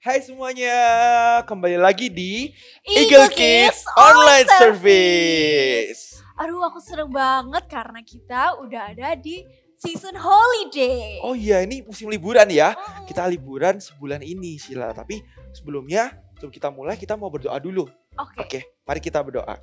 Hai semuanya, kembali lagi di Eagle Kids Online Service. Aduh, aku seneng banget karena kita udah ada di season holiday. Oh iya, ini musim liburan ya. Kita liburan sebulan ini, Sheila. Tapi sebelum kita mulai, kita mau berdoa dulu. Oke, mari kita berdoa.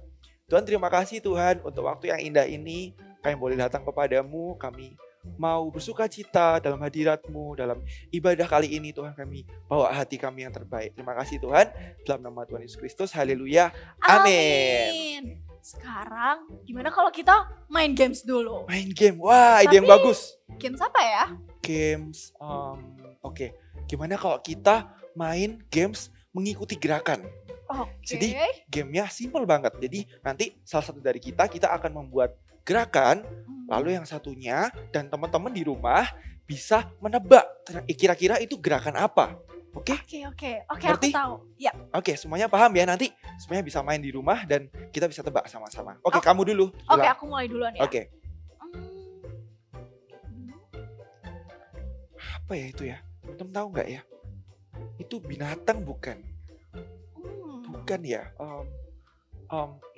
Tuhan, terima kasih Tuhan untuk waktu yang indah ini. Kami boleh datang kepadamu, kami mau bersuka cita dalam hadirat-Mu, dalam ibadah kali ini Tuhan, kami bawa hati kami yang terbaik. Terima kasih Tuhan, dalam nama Tuhan Yesus Kristus, haleluya, amin. Sekarang gimana kalau kita main games dulu? Main game, wah ide yang bagus. Games apa ya? Games, oke. Gimana kalau kita main games mengikuti gerakan? Jadi gamenya simple banget, jadi nanti salah satu dari kita akan membuat gerakan, lalu yang satunya dan teman-teman di rumah bisa menebak kira-kira itu gerakan apa. Oke, aku tahu. Ya. Oke, semuanya paham ya, nanti semuanya bisa main di rumah dan kita bisa tebak sama-sama. Oke, kamu dulu. Oke, aku mulai duluan ya. Oke. Apa ya itu ya? Teman-teman tahu nggak ya? Itu binatang bukan? Bukan ya.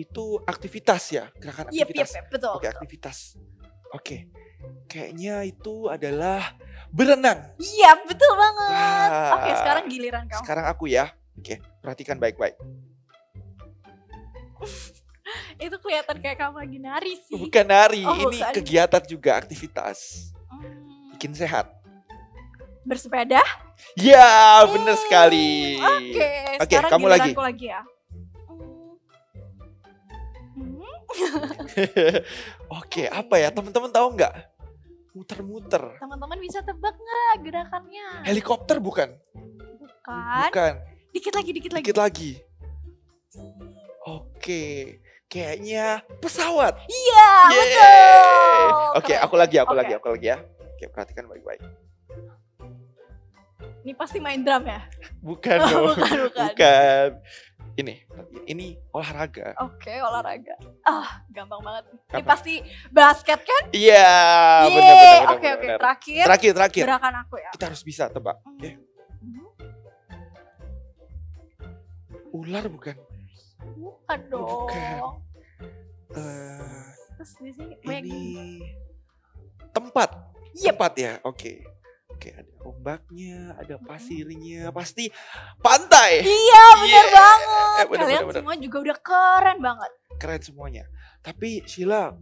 Itu aktivitas ya, gerakan aktivitas. Yep, betul. Oke, aktivitas. Oke, kayaknya itu adalah berenang. Iya, betul banget. Oke, sekarang giliran kamu. Sekarang aku ya. Oke, perhatikan baik-baik. Itu kelihatan kayak kamu lagi nari sih. Bukan nari, ini bukan. kegiatan juga, aktivitas. Bikin sehat. Bersepeda? Ya, benar sekali. Oke, kamu lagi. Aku lagi ya. Oke, apa ya? Teman-teman tahu nggak? Muter-muter. Teman-teman bisa tebak nggak gerakannya? Helikopter bukan? Bukan. Dikit lagi. Oke, kayaknya pesawat. Iya, betul. Oke, aku lagi ya. Oke, perhatikan baik-baik. Ini pasti main drum ya? Bukan. Ini olahraga. Oke, olahraga. Gampang banget. Ini pasti basket kan? Iya, benar. Oke. Terakhir. Gerakan aku ya. Kita harus bisa tebak. Oke. Ular bukan? Bukan dong. Bukan. Terus di sini ini tempat. Yep. Tempat ya. Oke, ada ombaknya, ada pasirnya, pasti pantai. Iya, benar banget. Kalian bener. semua juga udah keren banget. Keren semuanya. Tapi Sheila,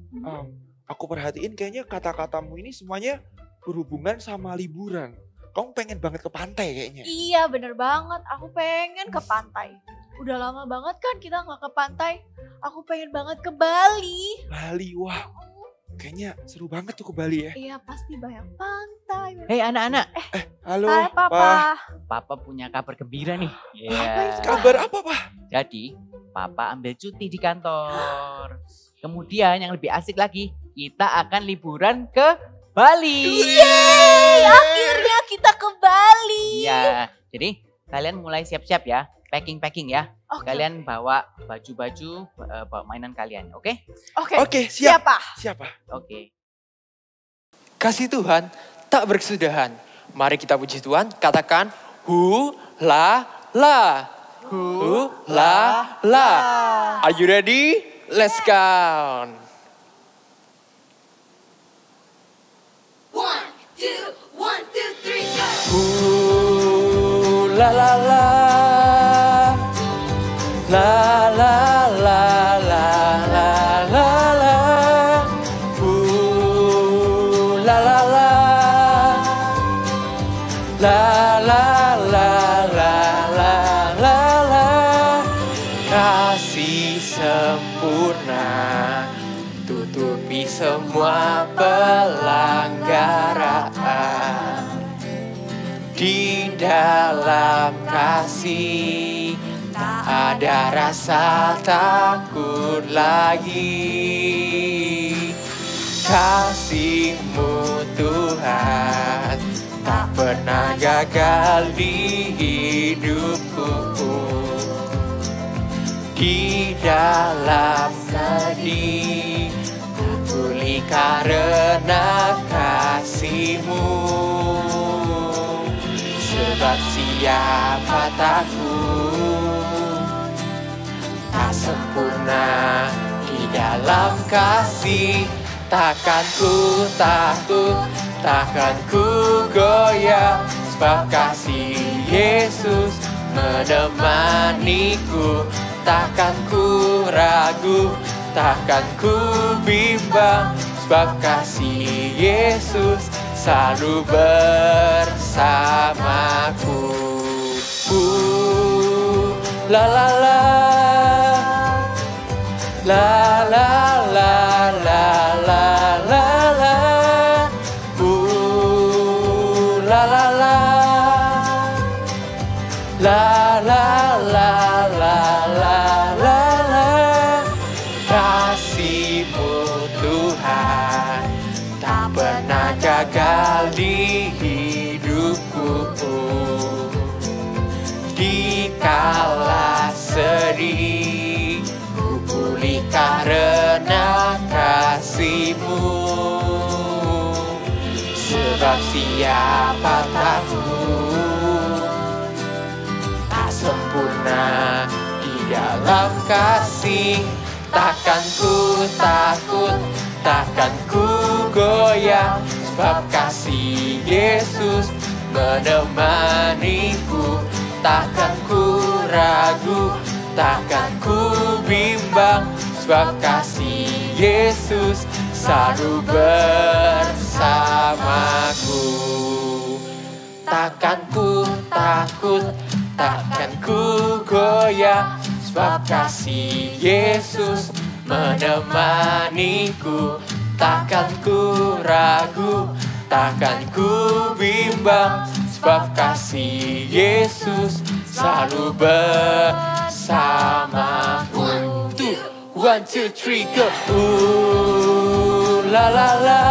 aku perhatiin kayaknya kata-katamu ini semuanya berhubungan sama liburan. Kamu pengen banget ke pantai kayaknya. Iya, bener banget. Aku pengen ke pantai. Udah lama banget kan kita nggak ke pantai. Aku pengen banget ke Bali. Bali, wah. Kayaknya seru banget tuh ke Bali ya. Iya, pasti banyak pantai. Hei anak-anak. Halo. Hai, Papa. Papa punya kabar gembira nih. Kabar apa, Pak? Jadi, Papa ambil cuti di kantor. Kemudian yang lebih asik lagi, kita akan liburan ke Bali. Yeay, akhirnya kita ke Bali. Iya, jadi kalian mulai siap-siap ya. Packing ya. Kalian bawa baju-baju, bawa mainan kalian, oke? Oke, siapa? Oke. Kasih Tuhan tak berkesudahan. Mari kita puji Tuhan, katakan hu la la. Hu la la. Are you ready? Let's count. 1, 2, 3, go! Hu la la la. La la la la la la la. La la la. La la la la la la la. Kasih sempurna tutupi semua pelanggaran. Di dalam kasih tak ada rasa takut lagi. Kasih-Mu Tuhan tak pernah gagal di hidupku. Di dalam sedih tak pulih karena kasih-Mu. Sebab siapa takut, tak sempurna di dalam kasih. Takkan ku takut, takkan ku goyah, sebab kasih Yesus menemaniku. Takkan ku ragu, takkan ku bimbang, sebab kasih Yesus selalu bersamaku. La la la, la la la la la la la, la la la, la la la la la la la. Kasih-Mu Tuhan tak pernah gagal di hidupku. Dikala sedih, ku pulih karena kasih-Mu. Sebab siapa takut, tak sempurna di dalam kasih. Takkan ku takut, takkan ku goyah, sebab kasih Yesus menemaniku. Takkan ku ragu, takkan ku bimbang, sebab kasih Yesus selalu bersamaku. Takkan ku takut, takkan ku goyah, sebab kasih Yesus menemaniku. Takkan ku ragu, takkan ku bimbang, sebab kasih Yesus selalu bersamaku. 1, 2, 3, go. La la la,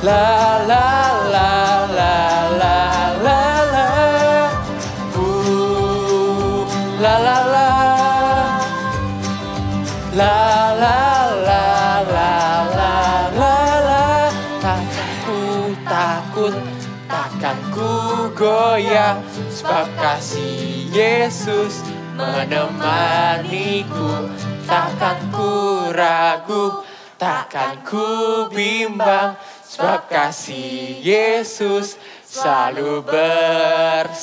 la la la la la la la, la la la, la la la la la la la. Takkan ku takut, takkan ku goyah, sebab kasih Yesus menemaniku. Takkan ku ragu, takkan ku bimbang, sebab kasih Yesus selalu bersamaku.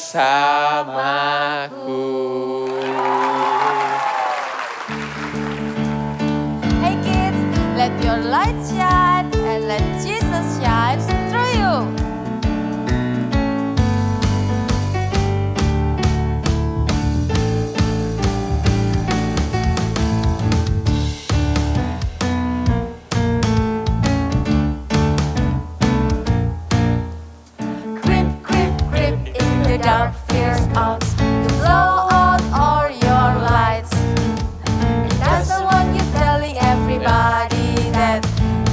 Hey kids, let your light shine and let Jesus shine through you. Grip, grip, grip in the dark, fierce arms to blow out all your lights. It doesn't want you telling everybody that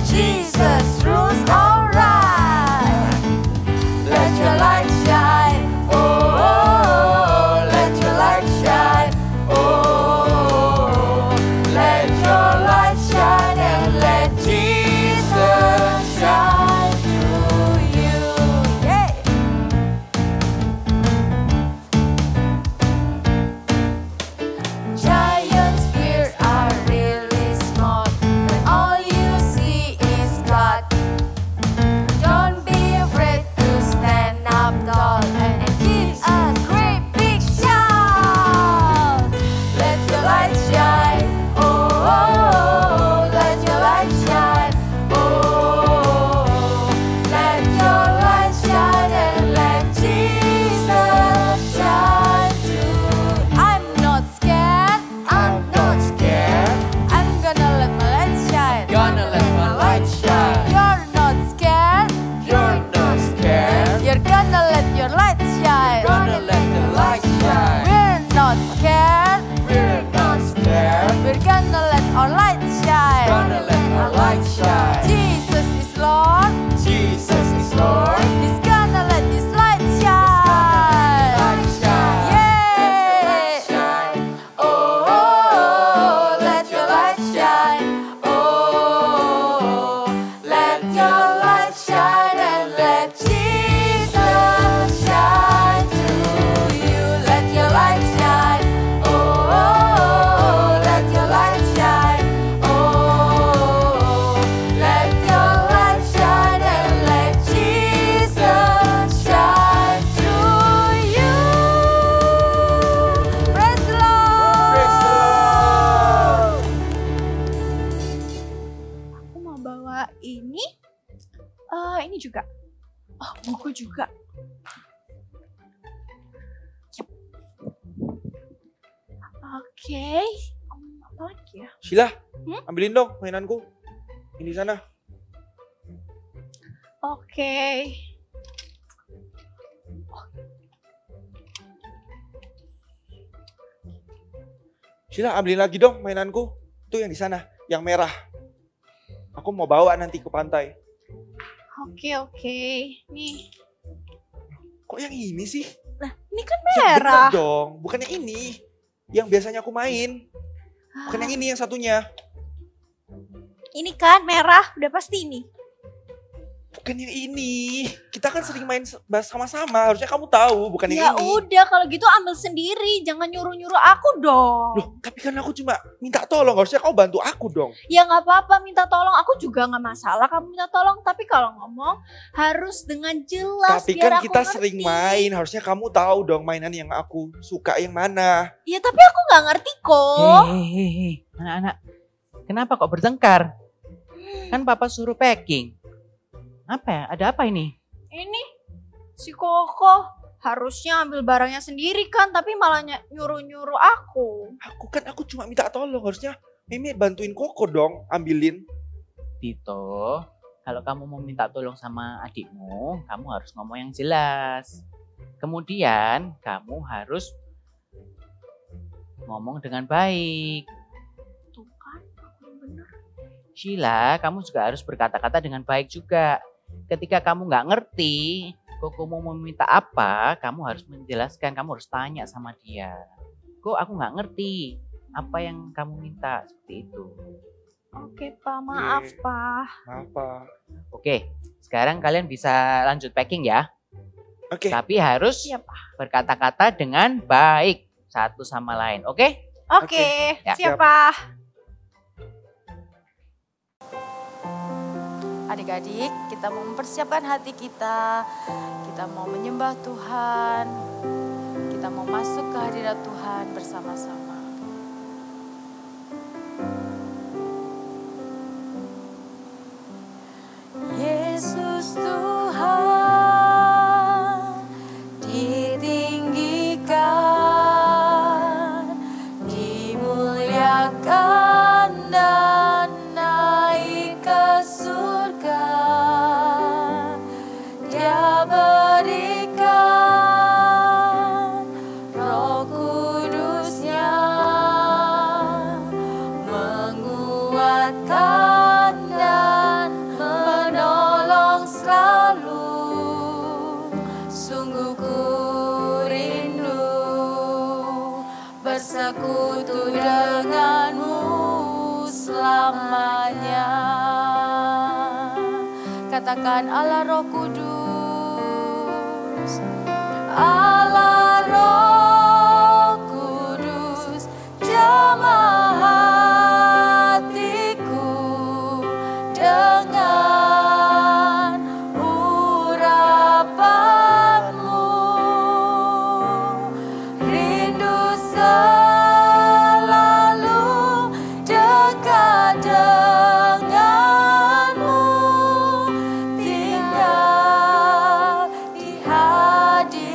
Jesus rules alright. Let your light shine, oh, oh, oh, let your light shine, oh, oh, oh, let your light shine and let Jesus shine through you. Yay! Oke. Apa lagi ya? Sheila, Hmm? ambilin dong mainanku. Ini sana. Oke. Sheila, ambilin lagi dong mainanku. Itu yang di sana, yang merah. Aku mau bawa nanti ke pantai. Oke. Nih. Kok yang ini sih? Nah, ini kan Yang bener merah. dong, bukan yang ini. Yang biasanya aku main. Bukan yang ini, yang satunya. Ini kan merah, udah pasti ini. Bukan yang ini. Kita kan sering main sama-sama. Harusnya kamu tahu, bukan Ya yang ini. udah kalau gitu ambil sendiri, jangan nyuruh-nyuruh aku dong. Loh, tapi kan aku cuma minta tolong. Harusnya kau bantu aku dong. Ya nggak apa-apa minta tolong, aku juga nggak masalah kamu minta tolong. Tapi kalau ngomong harus dengan jelas Tapi biar kan aku kita ngerti. sering main. Harusnya kamu tahu dong mainan yang aku suka yang mana. Ya tapi aku nggak ngerti kok. Hei, anak-anak. Kenapa kok bertengkar? Kan papa suruh packing. Apa ya? Ada apa ini? Ini si Koko harusnya ambil barangnya sendiri kan, tapi malah nyuruh-nyuruh aku. Aku cuma minta tolong. Harusnya Mimi bantuin Koko dong ambilin. Tito, kalau kamu mau minta tolong sama adikmu, kamu harus ngomong yang jelas. Kemudian kamu harus ngomong dengan baik. Tuh kan, aku yang bener. Sheila, kamu juga harus berkata-kata dengan baik juga. Ketika kamu nggak ngerti, Koko mau meminta apa, kamu harus menjelaskan, kamu harus tanya sama dia. Kok aku nggak ngerti apa yang kamu minta, seperti itu. Oke Pak, maaf Oke. Pak. Maaf, Pak. Oke, sekarang kalian bisa lanjut packing ya. Oke. Tapi harus Siap. berkata-kata dengan baik satu sama lain, oke? Oke, Ya. siap Pak. Adik-adik, kita mau mempersiapkan hati kita. Kita mau menyembah Tuhan. Kita mau masuk ke hadirat Tuhan bersama-sama. Yesus Tuhan ditinggikan, dimuliakan dan naik ke surga. Dia berikan Roh Kudus-Nya, menguatkan dan menolong selalu. Sungguh ku rindu bersekutu denganmu selamanya. Katakan Allah Roh Kudus, Allah Roh Kudus, jamah hatiku dengan urapanmu. Rindu selalu dekat denganmu, tinggal di hadirat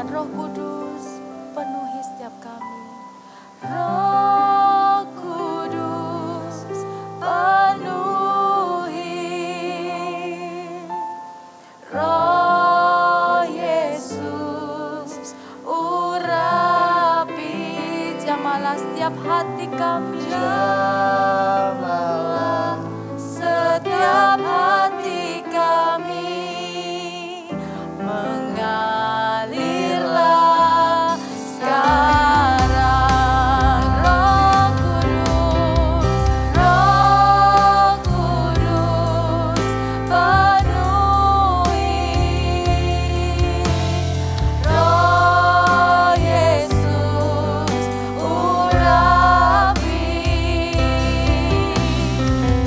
Tuhan, Roh Kudus penuhi setiap kami. Roh Kudus penuhi, Roh Yesus urapi, jamahlah setiap hati kami, jamahlah setiap hati kami, mengalirlah sekarang. Roh Kudus penuhi, Roh Yesus urapi,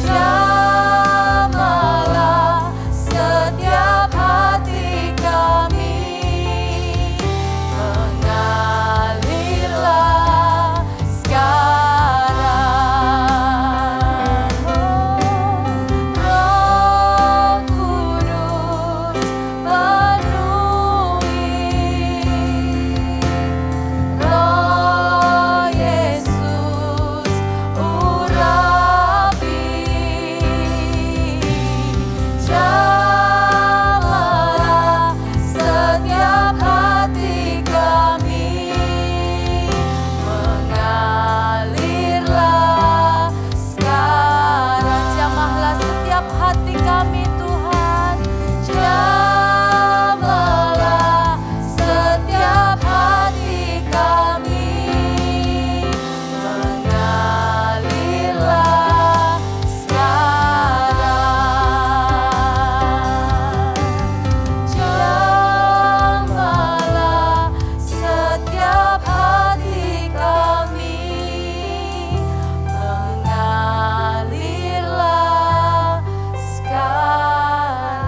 jamahlah setiap hati kami, mengalirlah sekarang. Roh Kudus penuhi, Roh Yesus urapi, jamahlah setiap hati kami, mengalirlah sekarang. Jamahlah setiap hati kami Tuhan, jamahlah setiap hati kami, mengalirlah sekarang. Jamahlah setiap hati kami, mengalirlah sekarang.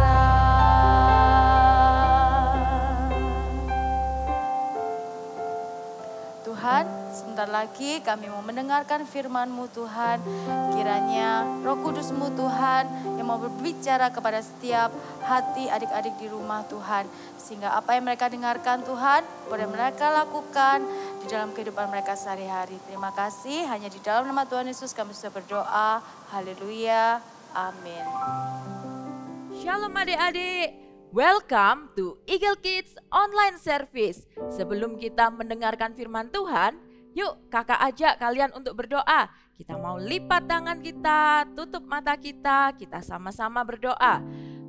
Tuhan, sebentar lagi kami mau mendengarkan firman-Mu Tuhan. Kiranya Roh Kudus-Mu Tuhan yang mau berbicara kepada setiap hati adik-adik di rumah Tuhan. Sehingga apa yang mereka dengarkan Tuhan, boleh mereka lakukan di dalam kehidupan mereka sehari-hari. Terima kasih, hanya di dalam nama Tuhan Yesus kami sudah berdoa. Haleluya, amin. Shalom adik-adik, welcome to Eagle Kids Online Service. Sebelum kita mendengarkan firman Tuhan, yuk kakak ajak kalian untuk berdoa. Kita mau lipat tangan kita, tutup mata kita sama-sama berdoa.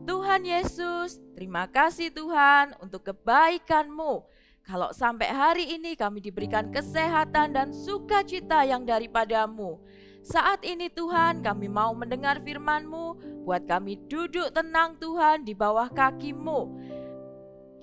Tuhan Yesus, terima kasih Tuhan untuk kebaikan-Mu. Kalau sampai hari ini kami diberikan kesehatan dan sukacita yang daripada-Mu. Saat ini Tuhan kami mau mendengar firman-Mu, buat kami duduk tenang Tuhan di bawah kaki-Mu.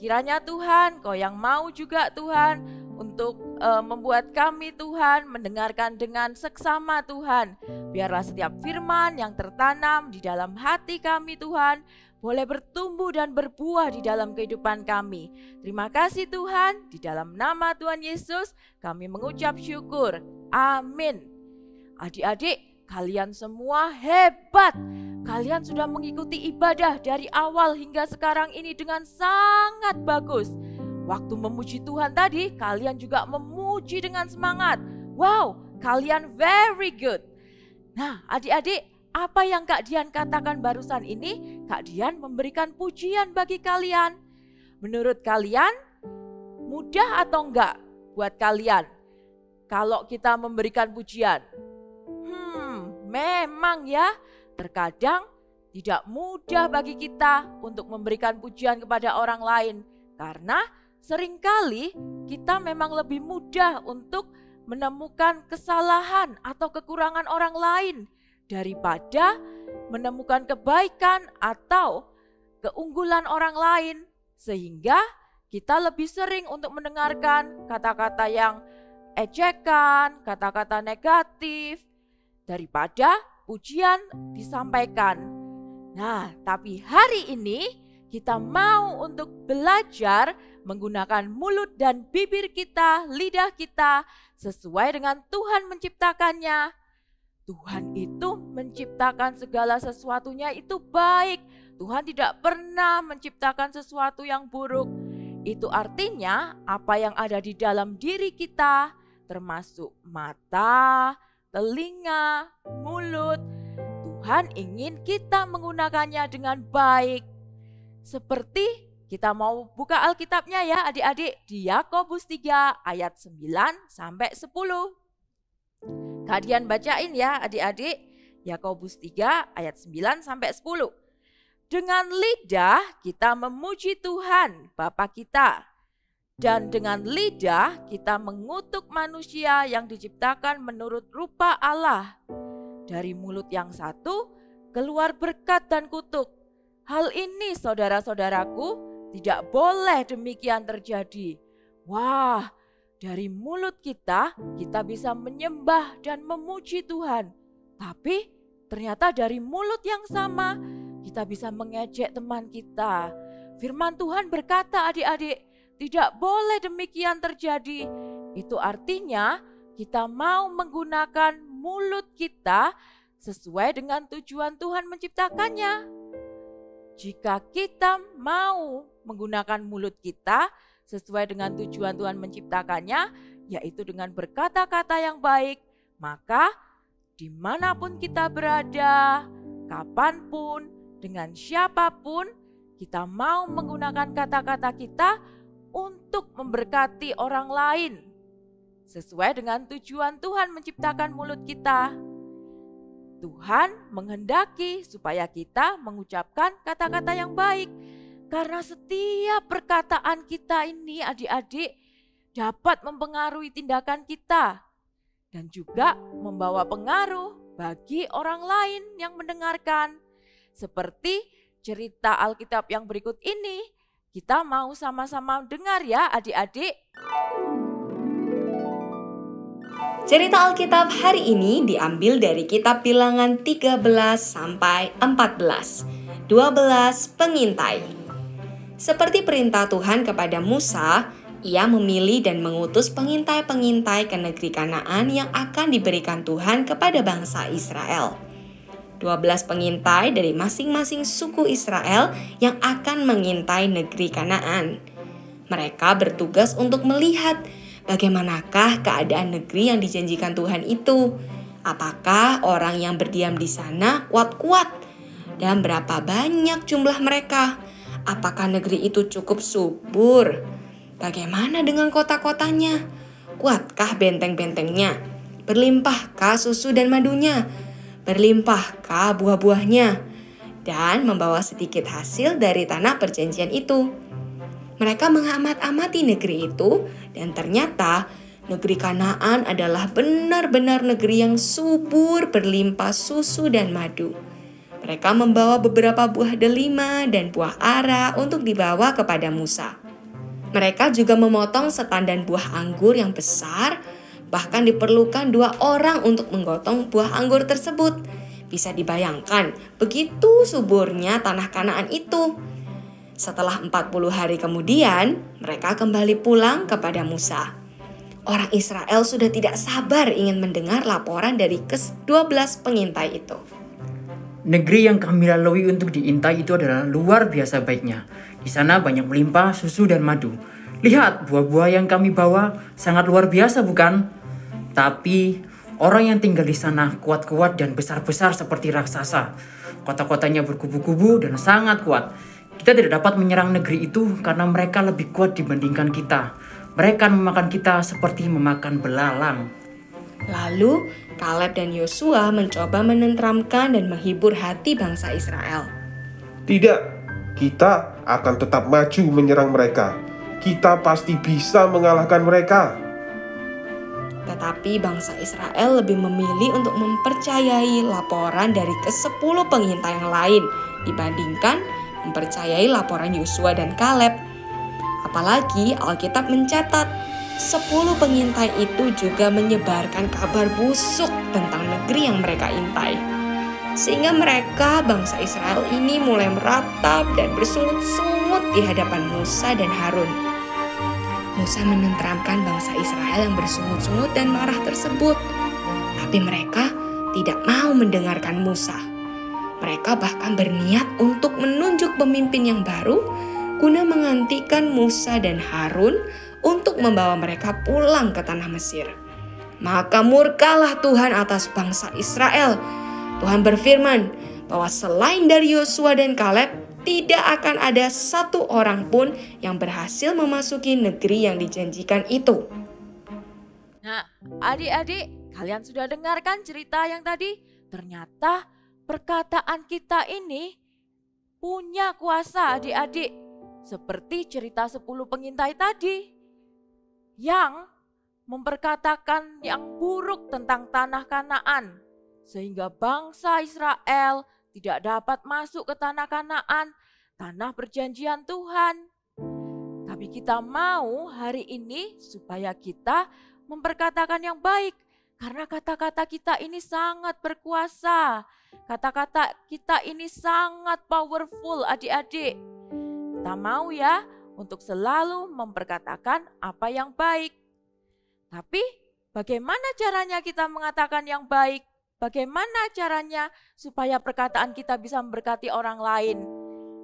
Kiranya Tuhan, Kau yang mau juga Tuhan untuk membuat kami Tuhan mendengarkan dengan seksama Tuhan. Biarlah setiap firman yang tertanam di dalam hati kami Tuhan boleh bertumbuh dan berbuah di dalam kehidupan kami. Terima kasih Tuhan, di dalam nama Tuhan Yesus kami mengucap syukur. Amin. Adik-adik, kalian semua hebat. Kalian sudah mengikuti ibadah dari awal hingga sekarang ini dengan sangat bagus. Waktu memuji Tuhan tadi, kalian juga memuji dengan semangat. Wow, kalian very good. Nah, adik-adik, apa yang Kak Dian katakan barusan ini, Kak Dian memberikan pujian bagi kalian. Menurut kalian, mudah atau enggak buat kalian kalau kita memberikan pujian? Memang ya, terkadang tidak mudah bagi kita untuk memberikan pujian kepada orang lain. Karena seringkali kita memang lebih mudah untuk menemukan kesalahan atau kekurangan orang lain daripada menemukan kebaikan atau keunggulan orang lain. Sehingga kita lebih sering untuk mendengarkan kata-kata yang ejekan, kata-kata negatif daripada pujian disampaikan. Nah, tapi hari ini kita mau untuk belajar menggunakan mulut dan bibir kita, lidah kita sesuai dengan Tuhan menciptakannya. Tuhan itu menciptakan segala sesuatunya itu baik. Tuhan tidak pernah menciptakan sesuatu yang buruk. Itu artinya apa yang ada di dalam diri kita, termasuk mata, telinga, mulut, Tuhan ingin kita menggunakannya dengan baik. Seperti kita mau buka Alkitabnya ya adik-adik di Yakobus 3 ayat 9 sampai 10. Kalian bacain ya adik-adik, Yakobus 3 ayat 9 sampai 10. Dengan lidah kita memuji Tuhan Bapa kita, dan dengan lidah kita mengutuk manusia yang diciptakan menurut rupa Allah. Dari mulut yang satu keluar berkat dan kutuk. Hal ini saudara-saudaraku tidak boleh demikian terjadi. Wah, dari mulut kita bisa menyembah dan memuji Tuhan. Tapi ternyata dari mulut yang sama kita bisa mengejek teman kita. Firman Tuhan berkata adik-adik, tidak boleh demikian terjadi. Itu artinya kita mau menggunakan mulut kita sesuai dengan tujuan Tuhan menciptakannya. Jika kita mau menggunakan mulut kita sesuai dengan tujuan Tuhan menciptakannya, yaitu dengan berkata-kata yang baik, maka dimanapun kita berada, kapanpun, dengan siapapun, kita mau menggunakan kata-kata kita untuk memberkati orang lain. Sesuai dengan tujuan Tuhan menciptakan mulut kita. Tuhan menghendaki supaya kita mengucapkan kata-kata yang baik. Karena setiap perkataan kita ini adik-adik dapat mempengaruhi tindakan kita. Dan juga membawa pengaruh bagi orang lain yang mendengarkan. Seperti cerita Alkitab yang berikut ini. Kita mau sama-sama dengar ya adik-adik. Cerita Alkitab hari ini diambil dari kitab Bilangan 13 sampai 14. 12 pengintai. Seperti perintah Tuhan kepada Musa, ia memilih dan mengutus pengintai-pengintai ke negeri Kanaan yang akan diberikan Tuhan kepada bangsa Israel. 12 pengintai dari masing-masing suku Israel yang akan mengintai negeri Kanaan. Mereka bertugas untuk melihat bagaimanakah keadaan negeri yang dijanjikan Tuhan itu. Apakah orang yang berdiam di sana kuat-kuat? Dan berapa banyak jumlah mereka? Apakah negeri itu cukup subur? Bagaimana dengan kota-kotanya? Kuatkah benteng-bentengnya? Berlimpahkah susu dan madunya? Berlimpahkah buah-buahnya? Dan membawa sedikit hasil dari tanah perjanjian itu. Mereka mengamati negeri itu dan ternyata negeri Kanaan adalah benar-benar negeri yang subur berlimpah susu dan madu. Mereka membawa beberapa buah delima dan buah ara untuk dibawa kepada Musa. Mereka juga memotong setandan buah anggur yang besar, bahkan diperlukan 2 orang untuk menggotong buah anggur tersebut. Bisa dibayangkan begitu suburnya tanah Kanaan itu. Setelah 40 hari kemudian, mereka kembali pulang kepada Musa. Orang Israel sudah tidak sabar ingin mendengar laporan dari ke-12 pengintai itu. Negeri yang kami lalui untuk diintai itu adalah luar biasa baiknya. Di sana banyak melimpah susu dan madu. Lihat, buah-buah yang kami bawa sangat luar biasa bukan? Tapi orang yang tinggal di sana kuat-kuat dan besar-besar seperti raksasa. Kota-kotanya berkubu-kubu dan sangat kuat. Kita tidak dapat menyerang negeri itu karena mereka lebih kuat dibandingkan kita. Mereka memakan kita seperti memakan belalang. Lalu Kaleb dan Yosua mencoba menenteramkan dan menghibur hati bangsa Israel. Tidak, kita akan tetap maju menyerang mereka. Kita pasti bisa mengalahkan mereka. Tetapi bangsa Israel lebih memilih untuk mempercayai laporan dari ke-10 pengintai yang lain dibandingkan mempercayai laporan Yosua dan Kaleb. Apalagi Alkitab mencatat 10 pengintai itu juga menyebarkan kabar busuk tentang negeri yang mereka intai. Sehingga mereka, bangsa Israel ini mulai meratap dan bersungut-sungut di hadapan Musa dan Harun. Musa menenteramkan bangsa Israel yang bersungut-sungut dan marah tersebut. Tapi mereka tidak mau mendengarkan Musa. Mereka bahkan berniat untuk menunjuk pemimpin yang baru guna menghentikan Musa dan Harun untuk membawa mereka pulang ke tanah Mesir. Maka murkalah Tuhan atas bangsa Israel. Tuhan berfirman bahwa selain dari Yosua dan Kaleb, tidak akan ada satu orang pun yang berhasil memasuki negeri yang dijanjikan itu. Nah, adik-adik, kalian sudah dengarkan cerita yang tadi? Ternyata perkataan kita ini punya kuasa, adik-adik. Seperti cerita 10 pengintai tadi yang memperkatakan yang buruk tentang tanah Kanaan, sehingga bangsa Israel tidak dapat masuk ke tanah Kanaan, tanah perjanjian Tuhan. Tapi kita mau hari ini supaya kita memperkatakan yang baik, karena kata-kata kita ini sangat berkuasa. Kata-kata kita ini sangat powerful, adik-adik. Kita mau ya untuk selalu memperkatakan apa yang baik. Tapi bagaimana caranya kita mengatakan yang baik? Bagaimana caranya supaya perkataan kita bisa memberkati orang lain?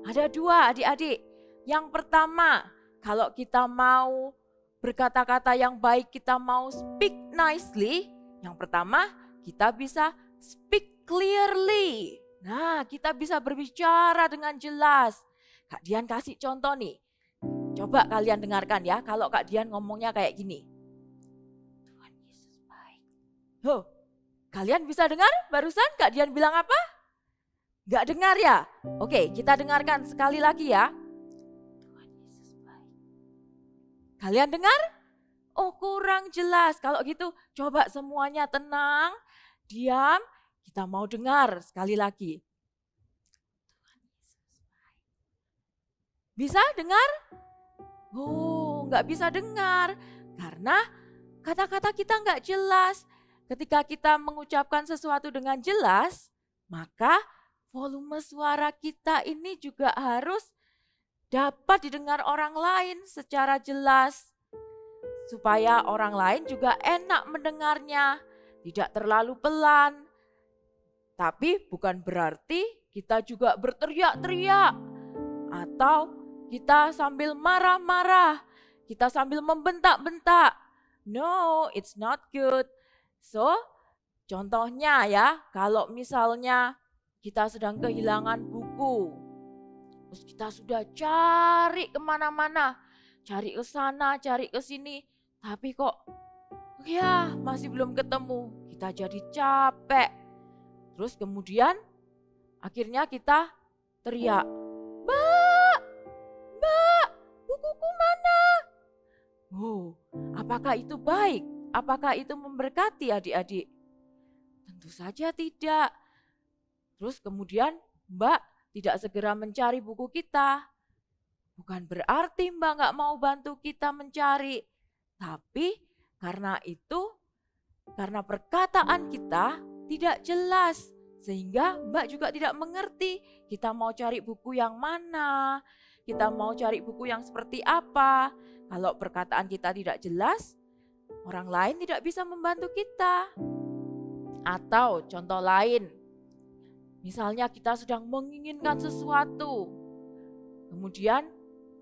Ada 2, adik-adik. Yang pertama, kalau kita mau berkata-kata yang baik, kita mau speak nicely. Yang pertama, kita bisa speak clearly. Nah, kita bisa berbicara dengan jelas. Kak Dian kasih contoh nih. Coba kalian dengarkan ya, kalau Kak Dian ngomongnya kayak gini. Tuhan Yesus baik. Kalian bisa dengar barusan Kak Dian bilang apa? Gak dengar ya? Oke, kita dengarkan sekali lagi ya. Tuhan Yesus baik. Kalian dengar? Oh, kurang jelas. Kalau gitu coba semuanya tenang, diam. Kita mau dengar sekali lagi. Tuhan Yesus baik. Bisa dengar? Oh, gak bisa dengar. Karena kata-kata kita gak jelas. Ketika kita mengucapkan sesuatu dengan jelas, maka volume suara kita ini juga harus dapat didengar orang lain secara jelas. Supaya orang lain juga enak mendengarnya, tidak terlalu pelan. Tapi bukan berarti kita juga berteriak-teriak atau kita sambil marah-marah, kita sambil membentak-bentak. No, it's not good. So, contohnya ya, kalau misalnya kita sedang kehilangan buku, terus kita sudah cari kemana-mana, cari ke sana, cari ke sini, tapi kok ya masih belum ketemu, kita jadi capek. Terus kemudian akhirnya kita teriak, Mbak, Mbak, bukuku mana? Oh, apakah itu baik? Apakah itu memberkati adik-adik? Tentu saja tidak. Terus kemudian Mbak tidak segera mencari buku kita. Bukan berarti Mbak gak mau bantu kita mencari. Tapi karena perkataan kita tidak jelas. Sehingga Mbak juga tidak mengerti kita mau cari buku yang mana. Kita mau cari buku yang seperti apa. Kalau perkataan kita tidak jelas, orang lain tidak bisa membantu kita. Atau contoh lain, misalnya kita sedang menginginkan sesuatu, kemudian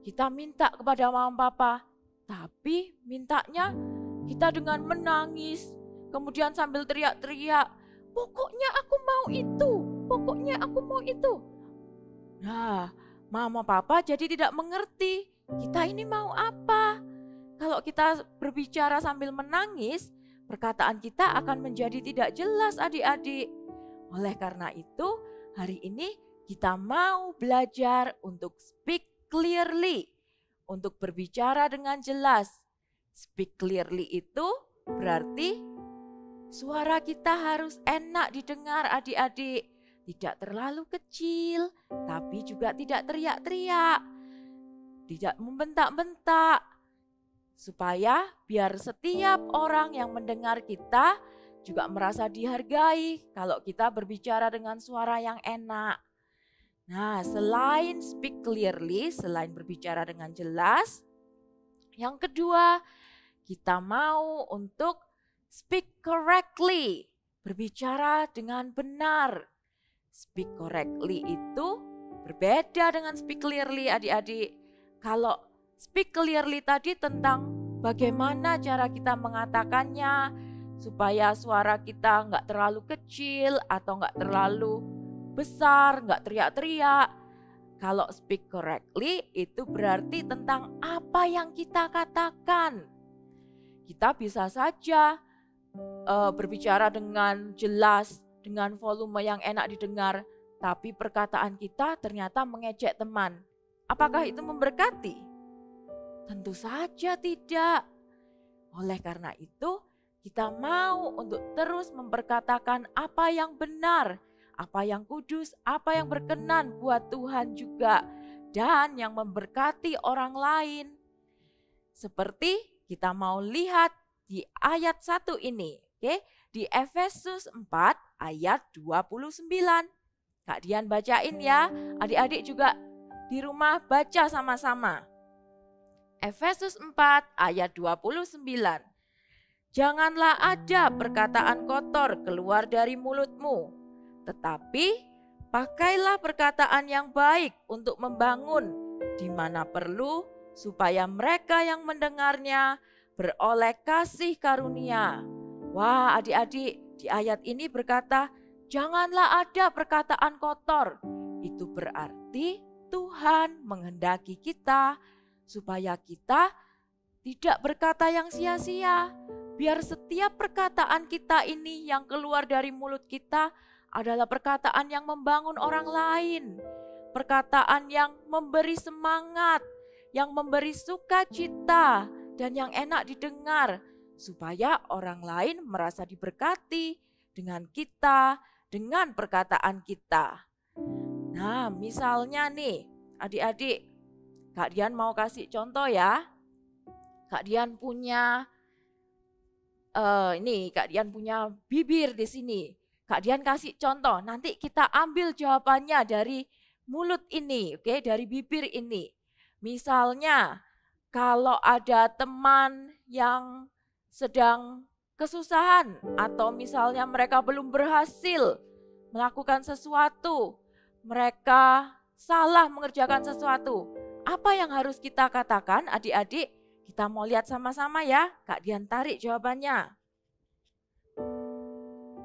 kita minta kepada mama papa, tapi mintanya kita dengan menangis, kemudian sambil teriak-teriak, pokoknya aku mau itu, pokoknya aku mau itu. Nah, mama papa jadi tidak mengerti kita ini mau apa. Kalau kita berbicara sambil menangis, perkataan kita akan menjadi tidak jelas adik-adik. Oleh karena itu, hari ini kita mau belajar untuk speak clearly, untuk berbicara dengan jelas. Speak clearly itu berarti suara kita harus enak didengar adik-adik. Tidak terlalu kecil, tapi juga tidak teriak-teriak. Tidak membentak-bentak. Supaya biar setiap orang yang mendengar kita juga merasa dihargai kalau kita berbicara dengan suara yang enak. Nah, selain speak clearly, selain berbicara dengan jelas, yang kedua, kita mau untuk speak correctly, berbicara dengan benar. Speak correctly itu berbeda dengan speak clearly adik-adik. Kalau speak clearly tadi tentang bagaimana cara kita mengatakannya supaya suara kita nggak terlalu kecil atau nggak terlalu besar, nggak teriak-teriak. Kalau speak correctly itu berarti tentang apa yang kita katakan. Kita bisa saja berbicara dengan jelas, dengan volume yang enak didengar, tapi perkataan kita ternyata mengejek teman. Apakah itu memberkati? Tentu saja tidak. Oleh karena itu, kita mau untuk terus memperkatakan apa yang benar, apa yang kudus, apa yang berkenan buat Tuhan juga, dan yang memberkati orang lain. Seperti kita mau lihat di ayat 1 ini, oke? Di Efesus 4 ayat 29. Kak Dian bacain ya, adik-adik juga di rumah baca sama-sama. Efesus 4 ayat 29. Janganlah ada perkataan kotor keluar dari mulutmu, tetapi pakailah perkataan yang baik untuk membangun di mana perlu, supaya mereka yang mendengarnya beroleh kasih karunia. Wah, adik-adik, di ayat ini berkata, janganlah ada perkataan kotor. Itu berarti Tuhan menghendaki kita supaya kita tidak berkata yang sia-sia. Biar setiap perkataan kita ini yang keluar dari mulut kita adalah perkataan yang membangun orang lain. Perkataan yang memberi semangat, yang memberi sukacita, dan yang enak didengar. Supaya orang lain merasa diberkati dengan kita, dengan perkataan kita. Nah, misalnya nih, adik-adik, Kak Dian mau kasih contoh ya. Kak Dian punya Kak Dian punya bibir di sini. Kak Dian kasih contoh, nanti kita ambil jawabannya dari mulut ini, oke, dari bibir ini. Misalnya, kalau ada teman yang sedang kesusahan atau misalnya mereka belum berhasil melakukan sesuatu, mereka salah mengerjakan sesuatu. Apa yang harus kita katakan adik-adik? Kita mau lihat sama-sama ya. Kak Dian tarik jawabannya.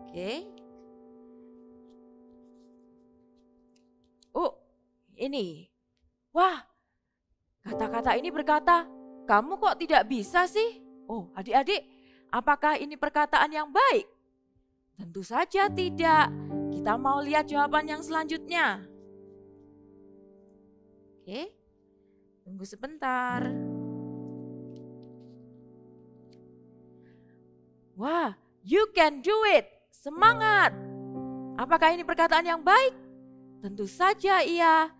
Oke. Ini. Wah, kata-kata ini berkata, kamu kok tidak bisa sih? Oh, adik-adik, apakah ini perkataan yang baik? Tentu saja tidak. Kita mau lihat jawaban yang selanjutnya. Oke, tunggu sebentar. Wah, you can do it. Semangat. Apakah ini perkataan yang baik? Tentu saja iya.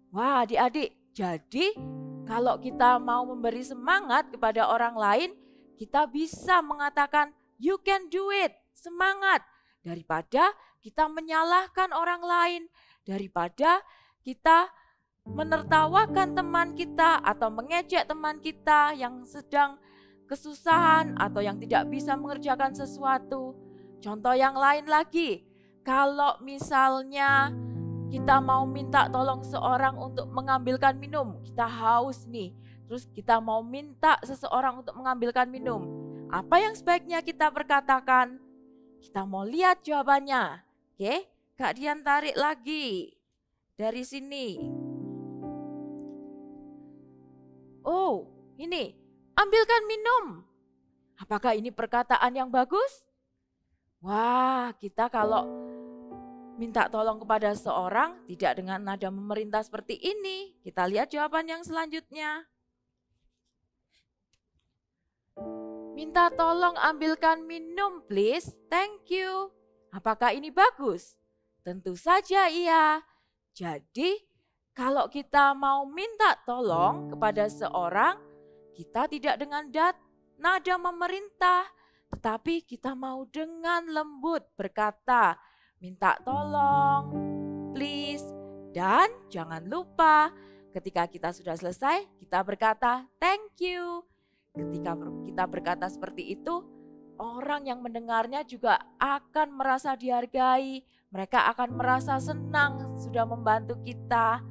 Wah, adik-adik, jadi kalau kita mau memberi semangat kepada orang lain, kita bisa mengatakan you can do it, semangat. Daripada kita menyalahkan orang lain, daripada kita menertawakan teman kita atau mengejek teman kita yang sedang kesusahan atau yang tidak bisa mengerjakan sesuatu. Contoh yang lain lagi, kalau misalnya kita mau minta tolong seorang untuk mengambilkan minum, kita haus nih, terus kita mau minta seseorang untuk mengambilkan minum. Apa yang sebaiknya kita perkatakan? Kita mau lihat jawabannya. Oke, Kak Dian tarik lagi dari sini. Oh, ini, ambilkan minum. Apakah ini perkataan yang bagus? Wah, kita kalau minta tolong kepada seorang tidak dengan nada memerintah seperti ini. Kita lihat jawaban yang selanjutnya. Minta tolong ambilkan minum please, thank you. Apakah ini bagus? Tentu saja iya. Jadi kalau kita mau minta tolong kepada seorang, kita tidak dengan nada memerintah, tetapi kita mau dengan lembut berkata, minta tolong, please. Dan jangan lupa ketika kita sudah selesai, kita berkata thank you. Ketika kita berkata seperti itu, orang yang mendengarnya juga akan merasa dihargai. Mereka akan merasa senang sudah membantu kita.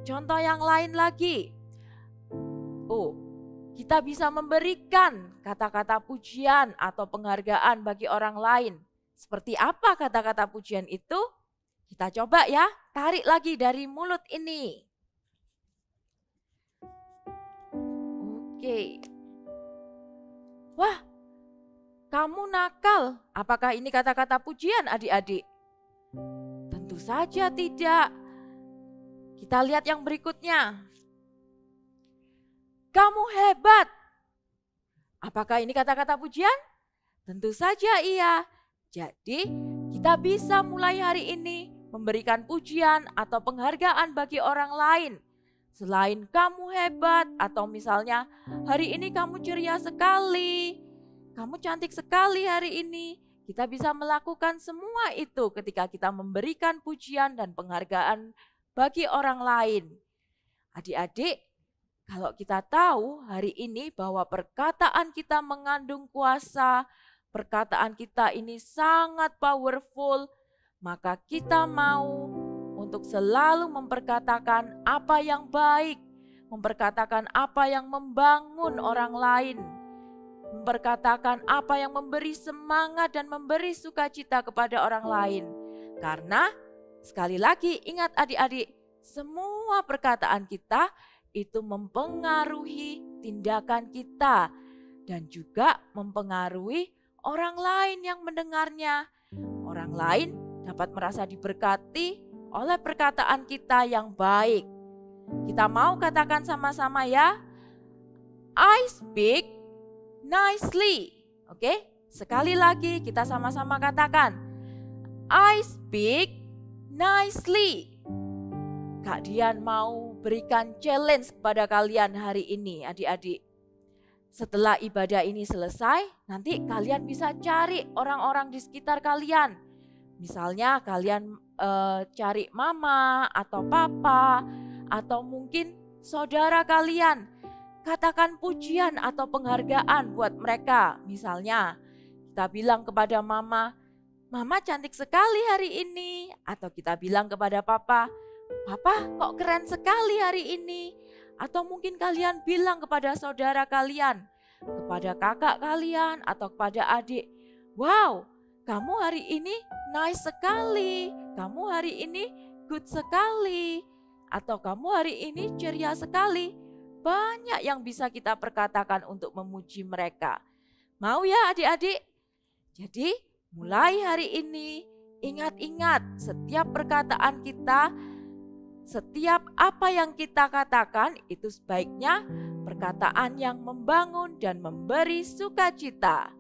Contoh yang lain lagi, Oh, kita bisa memberikan kata-kata pujian atau penghargaan bagi orang lain. Seperti apa kata-kata pujian itu? Kita coba ya, tarik lagi dari mulut ini. Oke. Wah, kamu nakal. Apakah ini kata-kata pujian adik-adik? Tentu saja tidak. Kita lihat yang berikutnya. Kamu hebat. Apakah ini kata-kata pujian? Tentu saja iya. Jadi kita bisa mulai hari ini memberikan pujian atau penghargaan bagi orang lain. Selain kamu hebat atau misalnya hari ini kamu ceria sekali. Kamu cantik sekali hari ini. Kita bisa melakukan semua itu ketika kita memberikan pujian dan penghargaan bagi orang lain. Adik-adik, kalau kita tahu hari ini bahwa perkataan kita mengandung kuasa, perkataan kita ini sangat powerful, maka kita mau untuk selalu memperkatakan apa yang baik, memperkatakan apa yang membangun orang lain, memperkatakan apa yang memberi semangat dan memberi sukacita kepada orang lain. Karena sekali lagi ingat adik-adik, semua perkataan kita itu mempengaruhi tindakan kita dan juga mempengaruhi orang lain yang mendengarnya. Orang lain dapat merasa diberkati oleh perkataan kita yang baik. Kita mau katakan sama-sama ya. I speak nicely. Oke, sekali lagi kita sama-sama katakan. I speak nicely. Kak Dian mau berikan challenge kepada kalian hari ini adik-adik. Setelah ibadah ini selesai, nanti kalian bisa cari orang-orang di sekitar kalian. Misalnya kalian cari mama atau papa atau mungkin saudara kalian. Katakan pujian atau penghargaan buat mereka. Misalnya kita bilang kepada mama, "Mama cantik sekali hari ini." Atau kita bilang kepada papa, "Papa kok keren sekali hari ini." Atau mungkin kalian bilang kepada saudara kalian, kepada kakak kalian atau kepada adik, "Wow, kamu hari ini nice sekali, kamu hari ini good sekali, atau kamu hari ini ceria sekali." Banyak yang bisa kita perkatakan untuk memuji mereka. Mau ya adik-adik? Jadi mulai hari ini ingat-ingat setiap perkataan kita, setiap apa yang kita katakan itu sebaiknya perkataan yang membangun dan memberi sukacita.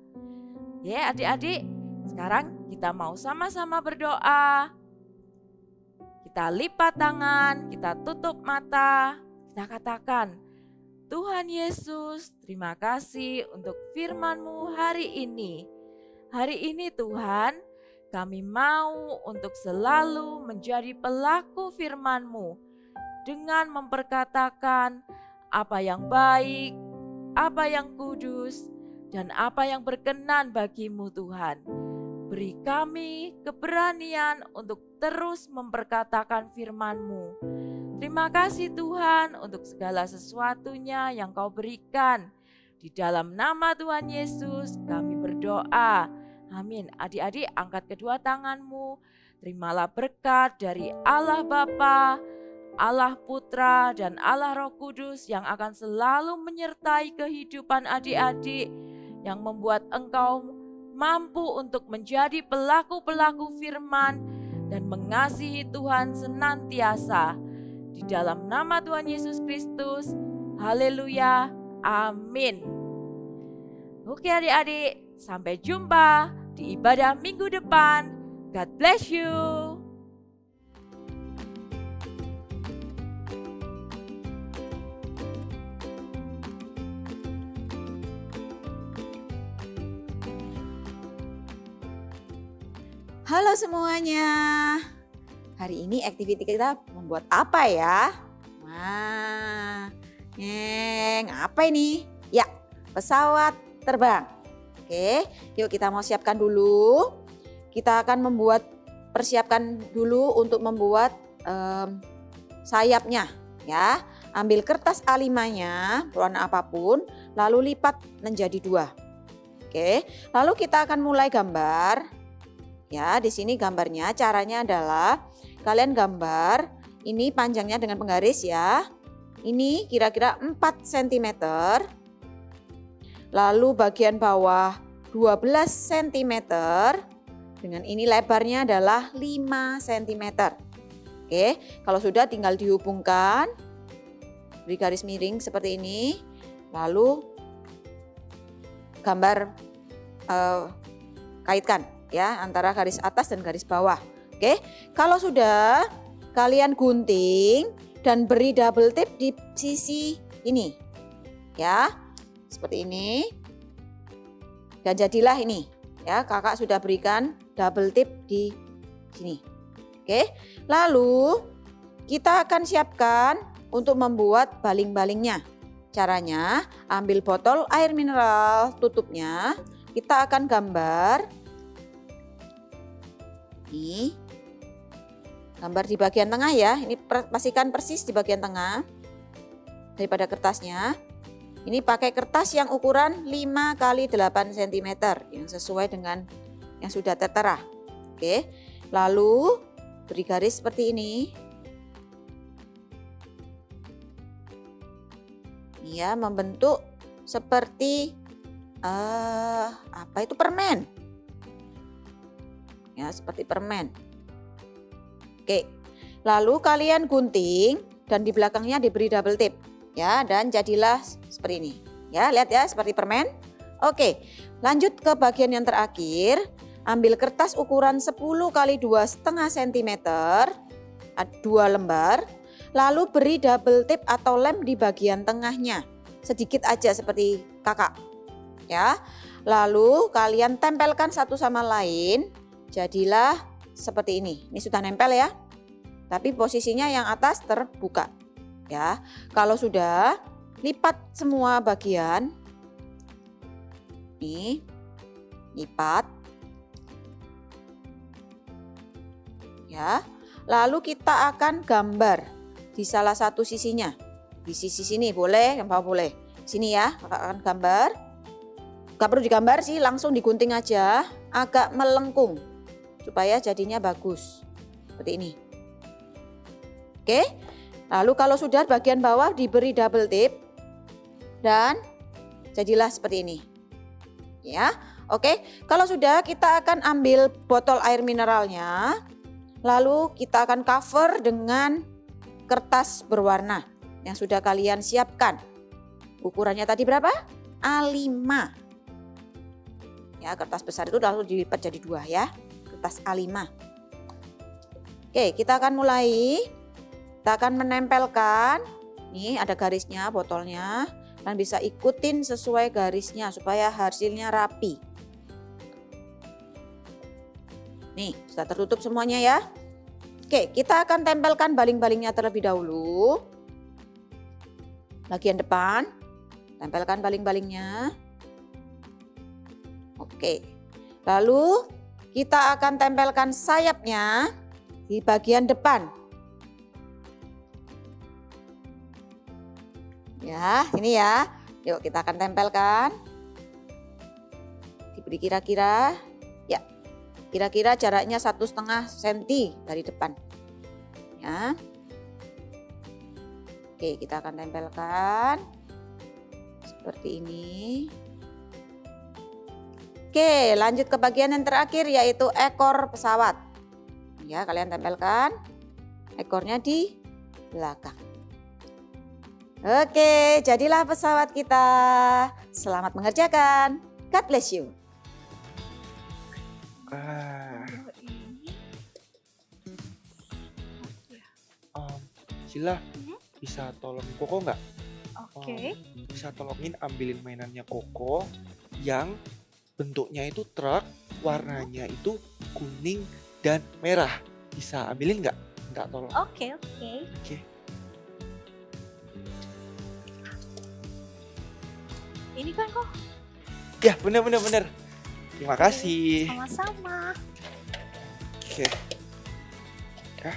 Ya adik-adik, sekarang kita mau sama-sama berdoa. Kita lipat tangan, kita tutup mata, kita katakan, "Tuhan Yesus, terima kasih untuk firman-Mu hari ini. Hari ini Tuhan, kami mau untuk selalu menjadi pelaku firman-Mu dengan memperkatakan apa yang baik, apa yang kudus, dan apa yang berkenan bagi-Mu Tuhan. Beri kami keberanian untuk terus memperkatakan firman-Mu. Terima kasih Tuhan untuk segala sesuatunya yang Kau berikan. Di dalam nama Tuhan Yesus kami berdoa. Amin. Adik-adik angkat kedua tanganmu. Terimalah berkat dari Allah Bapa, Allah Putra, dan Allah Roh Kudus yang akan selalu menyertai kehidupan adik-adik, yang membuat engkau mampu untuk menjadi pelaku-pelaku firman dan mengasihi Tuhan senantiasa. Di dalam nama Tuhan Yesus Kristus, haleluya, amin. Oke adik-adik, sampai jumpa di ibadah minggu depan. God bless you. Halo semuanya. Hari ini aktiviti kita membuat apa ya? Nah, apa ini? Ya, pesawat terbang. Oke, yuk kita mau siapkan dulu. Kita akan persiapkan dulu untuk membuat sayapnya ya. ambil kertas A5-nya berwarna apapun, lalu lipat menjadi 2. Oke, lalu kita akan mulai gambar. Ya, di sini gambarnya caranya adalah kalian gambar ini panjangnya dengan penggaris ya. Ini kira-kira 4 cm. Lalu bagian bawah 12 cm. Dengan ini lebarnya adalah 5 cm. Oke, kalau sudah tinggal dihubungkan. Beri garis miring seperti ini. Lalu gambar kaitkan ya antara garis atas dan garis bawah. Oke, kalau sudah kalian gunting dan beri double tip di sisi ini. Ya, seperti ini. Dan jadilah ini. Ya, kakak sudah berikan double tip di sini. Oke, lalu kita akan siapkan untuk membuat baling-balingnya. Caranya, ambil botol air mineral, tutupnya. Kita akan gambar. Nih, gambar di bagian tengah ya. Ini pastikan persis di bagian tengah daripada kertasnya. Ini pakai kertas yang ukuran 5 x 8 cm yang sesuai dengan yang sudah tertera. Oke, lalu beri garis seperti ini. Ya, membentuk seperti apa itu permen. Ya, seperti permen. Oke, lalu kalian gunting dan di belakangnya diberi double tip. Ya, dan jadilah seperti ini. Ya, lihat ya, seperti permen. Oke, lanjut ke bagian yang terakhir. Ambil kertas ukuran 10 x 2,5 cm, 2 lembar. Lalu beri double tip atau lem di bagian tengahnya. Sedikit aja seperti kakak. Ya, lalu kalian tempelkan satu sama lain. Jadilah seperti ini. Ini sudah nempel ya. Tapi posisinya yang atas terbuka. Ya, kalau sudah lipat semua bagian. Nih, lipat. Ya, lalu kita akan gambar di salah satu sisinya. Di sisi sini boleh, yang bawah boleh. Sini ya, kakak akan gambar. Gak perlu digambar sih, langsung digunting aja. Agak melengkung supaya jadinya bagus. Seperti ini. Oke. Lalu kalau sudah bagian bawah diberi double tip dan jadilah seperti ini. Ya, oke. Kalau sudah kita akan ambil botol air mineralnya. Lalu kita akan cover dengan kertas berwarna yang sudah kalian siapkan. Ukurannya tadi berapa? A5. Ya, kertas besar itu lalu dilipat jadi 2 ya. Kertas A5. Oke, kita akan mulai. Kita akan menempelkan, nih ada garisnya botolnya, dan bisa ikutin sesuai garisnya supaya hasilnya rapi. Nih, sudah tertutup semuanya ya. Oke, kita akan tempelkan baling-balingnya terlebih dahulu. Bagian depan, tempelkan baling-balingnya. Oke, lalu kita akan tempelkan sayapnya di bagian depan. Ya, ini ya. Yuk kita akan tempelkan. Diberi kira-kira, ya, kira-kira jaraknya 1,5 cm dari depan. Ya. Oke, kita akan tempelkan seperti ini. Oke, lanjut ke bagian yang terakhir yaitu ekor pesawat. Ya, kalian tempelkan ekornya di belakang. Oke, jadilah pesawat kita. Selamat mengerjakan. God bless you. Sila, bisa tolong Koko nggak? Oke. Bisa tolongin ambilin mainannya Koko yang bentuknya itu truk, warnanya itu kuning dan merah. Bisa ambilin nggak? Minta tolong. Oke. Ini kan kok. Ya, bener. Terima kasih. Sama-sama. Oke. Ya.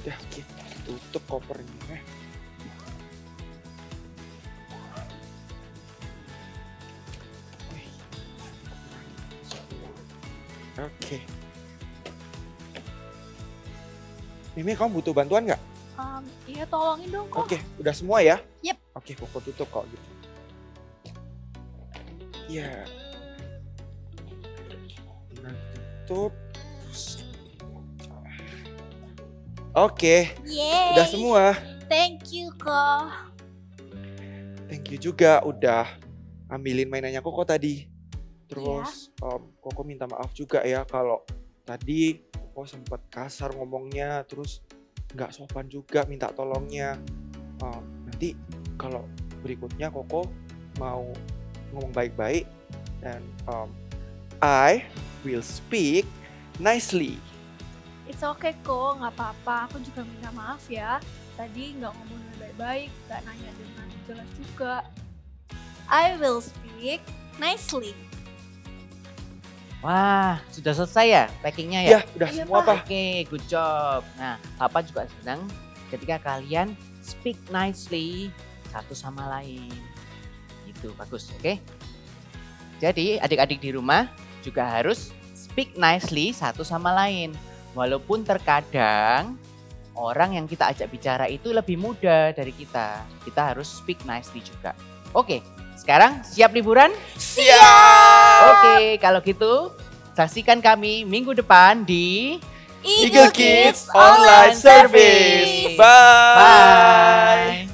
Udah, oke. Tutup kopernya. Oke. Mimi, kamu butuh bantuan nggak? Iya, tolongin dong kok. Oke, udah semua ya? Yep. Oke, Koko tutup kok gitu. Iya. Nah, tutup. Oke, Yeay. udah semua. Thank you kok. Thank you juga udah ambilin mainannya Koko tadi. Terus Koko minta maaf juga ya kalau tadi Koko sempat kasar ngomongnya, terus nggak sopan juga minta tolongnya. Nanti kalau berikutnya Koko mau ngomong baik-baik dan I will speak nicely. It's okay kok, nggak apa-apa. Aku juga minta maaf ya. Tadi nggak ngomong dengan baik-baik, nggak nanya dengan jelas juga. I will speak nicely. Wah, sudah selesai ya packingnya ya? Ya, udah Iya, semua Pak. Oke, good job. Nah, Papa juga senang ketika kalian speak nicely satu sama lain. Itu bagus, oke? Jadi adik-adik di rumah juga harus speak nicely satu sama lain. Walaupun terkadang orang yang kita ajak bicara itu lebih muda dari kita. Kita harus speak nicely juga. Oke, sekarang siap liburan? Siap! Oke, kalau gitu saksikan kami minggu depan di Eagle Kids Online Service. Bye. Bye.